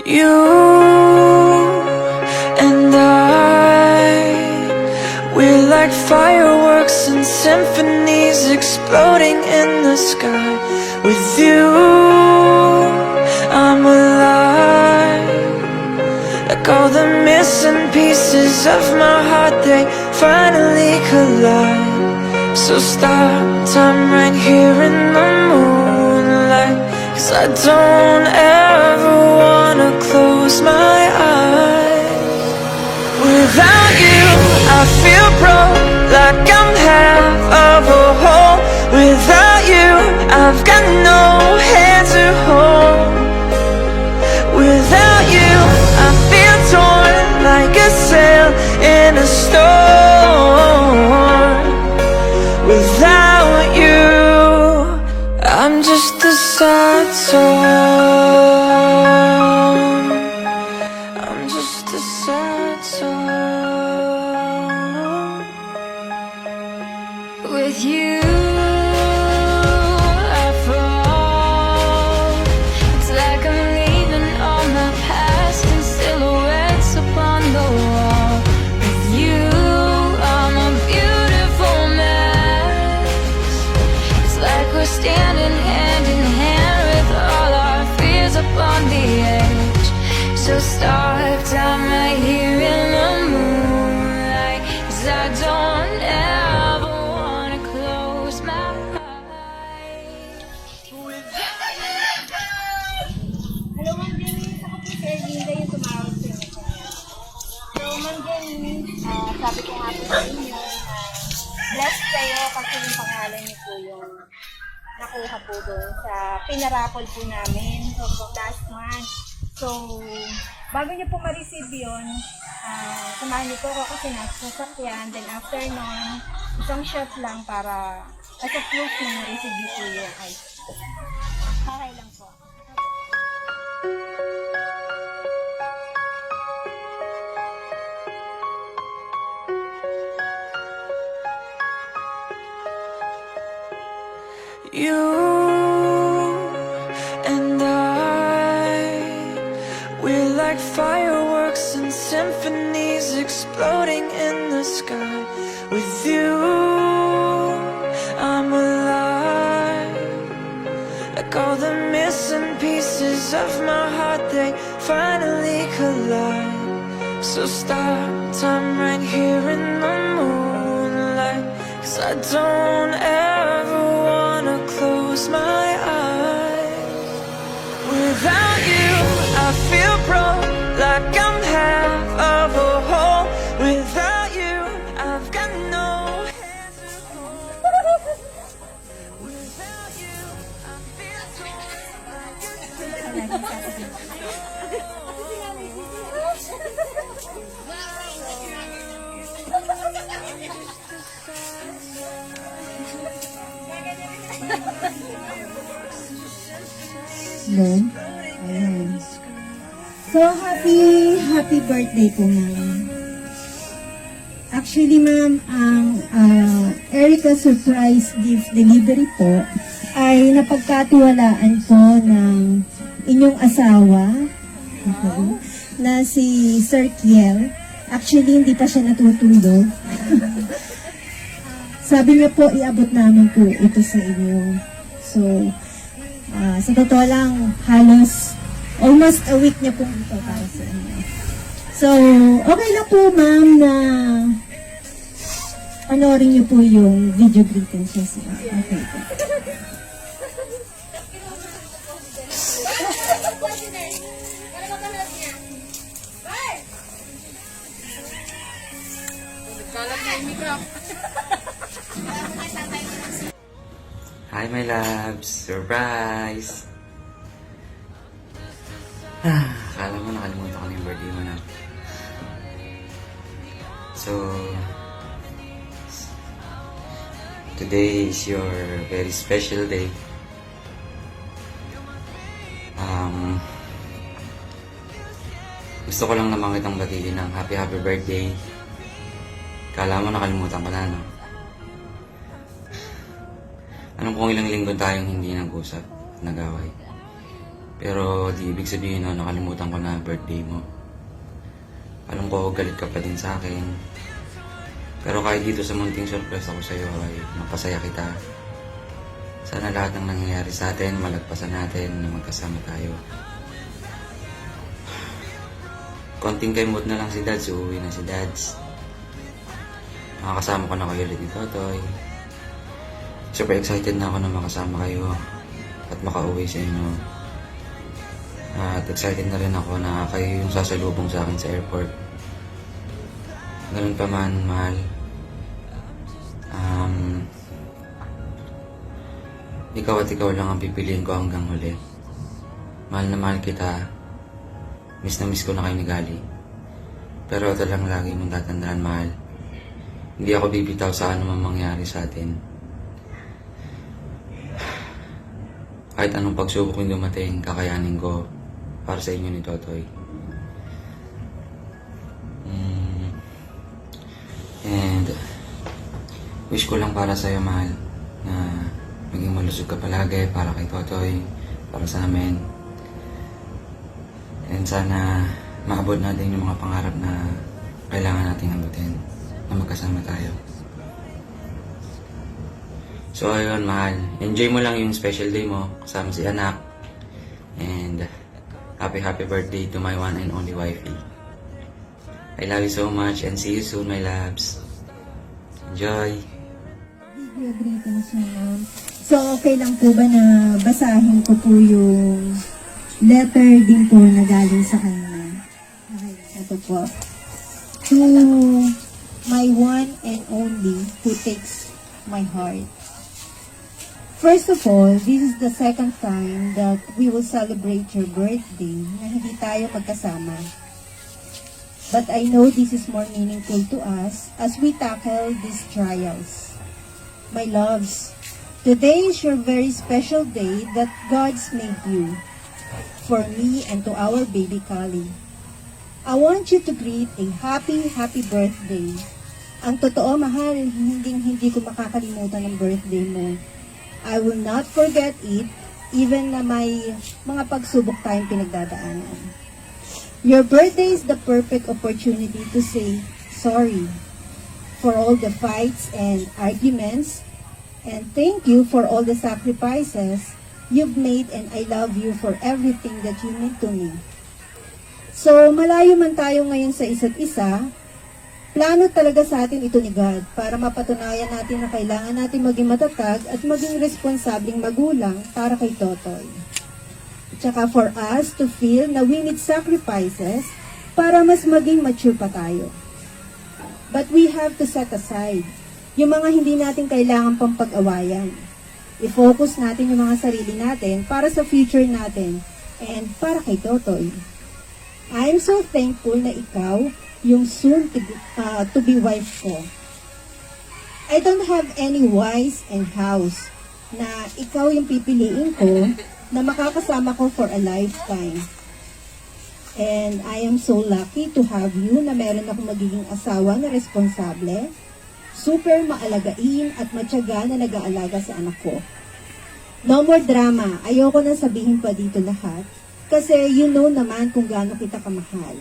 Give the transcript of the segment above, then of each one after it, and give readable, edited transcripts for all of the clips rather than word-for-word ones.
You and I, we're like fireworks and symphonies exploding in the sky. With you, I'm alive. Like all the missing pieces of my heart, they finally collide. So stop time right here in the moonlight, 'cause I don't ever wanna close my eyes. Without you, I feel broke, like I'm half of a whole. Without you, I've got no hand to hold. Without you, I feel torn like a sail in a storm. Without you, I'm just a sad song. I'm just a sad song. With you, I fall. It's like I'm leaving all my past in silhouettes upon the wall. With you, I'm a beautiful mess. It's like we're standing hand in hand with all our fears upon the edge. So start time right here in the moonlight, 'cause I don't ever wanna close my eyes. Hello, Ma'am Jenny. Ako po si Erlinda yung tumawag sa inyo. So, Ma'am Jenny, sabi ko nga po sa inyo na blessed kayo kasi yung pangalan niyo po yung nakuha po doon sa pinarapol po namin so, last month. So, bago niyo po ma-receive yun, samahan niyo po ako kasi nasa sasakyan. Then after nun, isang shot lang para as a proof na ma-receive niyo po yung ice. Okay lang po. You and I, we're like fireworks and symphonies exploding in the sky. With you, I'm alive. Like all the missing pieces of my heart, they finally collide. So stop time right here in the moonlight, 'cause I don't ever wanna close my eyes. Without you, I feel broke, like I'm half of a whole. Without you, I've got no hand to hold. Without you, I feel torn like a No? Ayan. So, happy birthday po, ma'am. Actually, ma'am, ang Erica Surprise Gift Delivery po ay napagkatiwalaan po ng inyong asawa, okay, na si Sir Kiel. Actually, hindi pa siya natutulog. Sabi niya po, iabot namin po ito sa inyo. So, sa totoo lang, halos almost a week niya pong ito para sa inyo. So, okay lang po, ma'am, na panoorin niyo po yung video greetings niya siya. Okay po. Hi my loves! Surprise! Akala mo nakalimutan ko na yung birthday mo na. So, today is your very special day. Gusto ko lang naman kitang batiin ng happy birthday. Akala mo nakalimutan ko na, no? Alam kong ilang linggo tayong hindi nag-usap, nag-away. Pero di ibig sabihin na nakalimutan ko na birthday mo. Alam ko galit ka pa din sa akin. Pero kahit dito sa munting surprise ako sa'yo ay mapasaya kita. Sana lahat ng nangyayari sa atin, malagpasan natin na magkasama tayo. Konting kaimot na lang si Dads, uuwi na si Dads. Makakasama ko na kayo ulit ni Totoy. Super excited na ako na makasama kayo at makauwi sa inyo. At excited na rin ako na kayo yung sasalubong sa akin sa airport. Ganun pa man, mahal. Ikaw at ikaw lang ang pipiliin ko hanggang huli. Mahal na mahal kita. Miss na miss ko na kayo ni Gali. Pero ito lang lagi mong tatandaan, mahal. Hindi ako bibitaw sa ano man mangyari sa atin. Kahit anong pagsubok yung dumating, kakayanin ko para sa inyo ni Totoy. And wish ko lang para sa'yo, mahal, na maging malusog ka palagi para kay Totoy, para sa amin. And sana maabot natin yung mga pangarap na kailangan nating abutin, na magkasama tayo. So ayun, mahal, enjoy mo lang yung special day mo kasama si anak. And happy birthday to my one and only wifey. I love you so much and see you soon, my loves. Enjoy! Greetings, ma'am. So, okay lang po ba na basahin ko po yung letter din po na galing sa kanya? Okay, ito po. To my one and only who takes my heart. First of all, this is the second time that we will celebrate your birthday na hindi tayo magkasama. But I know this is more meaningful to us as we tackle these trials. My loves, today is your very special day that God's made you, for me and to our baby Kali. I want you to greet a happy birthday. Ang totoo, mahal, hindi ko makakalimutan ang birthday mo. I will not forget it, even na may mga pagsubok tayong pinagdadaanan. Your birthday is the perfect opportunity to say sorry for all the fights and arguments, and thank you for all the sacrifices you've made, and I love you for everything that you mean to me. So, malayo man tayo ngayon sa isa't isa, plano talaga sa atin ito ni God para mapatunayan natin na kailangan natin maging matatag at maging responsabling magulang para kay Totoy. Tsaka for us to feel na we need sacrifices para mas maging mature pa tayo. But we have to set aside yung mga hindi natin kailangan pang pag-awayan. I-focus natin yung mga sarili natin para sa future natin and para kay Totoy. I'm so thankful na ikaw yung soon to be wife ko. I don't have any wives and house na ikaw yung pipiliin ko na makakasama ko for a lifetime. And I am so lucky to have you na meron akong magiging asawa na responsable, super maalagain at matyaga na nag-aalaga sa anak ko. No more drama. Ayoko na sabihin pa dito lahat kasi you know naman kung gaano kita kamahal.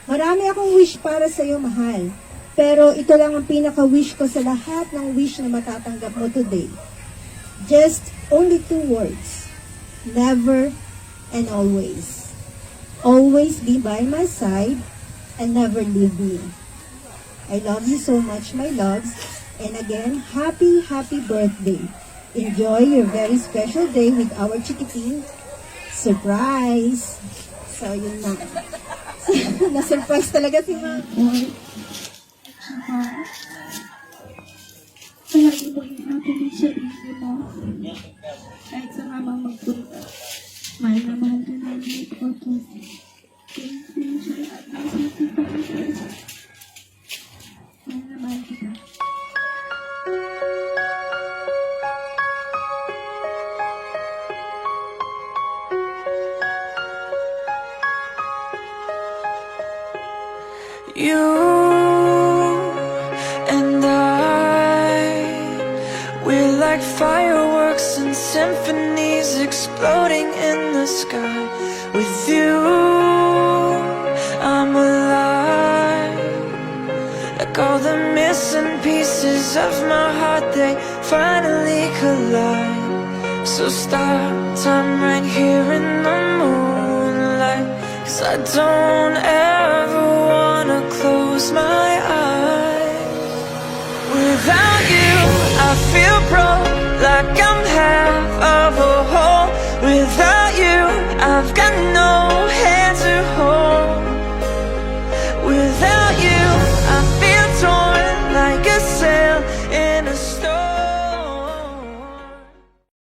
Marami akong wish para sa iyo, mahal. Pero ito lang ang pinaka-wish ko sa lahat ng wish na matatanggap mo today. Just only 2 words. Never and always. Always be by my side and never leave me. I love you so much, my loves. And again, happy birthday. Enjoy your very special day with our chikiting. Surprise! So, yun na. Na-surprise talaga si Ma'am. Palagi mo natin yung sarili mo. Kahit sa mamang magpunta. Mahal na mahal ka namin ito. Thank you sa lahat ng sacrifices. Mahal na mahal kita. You and I, we're like like fireworks and symphonies exploding in the sky. With you, I'm alive. Like all the missing pieces of my heart, they finally collide. So stop time right here in the moonlight, 'cause I don't ever wanna close my eyes. Without you, I feel broke, like I'm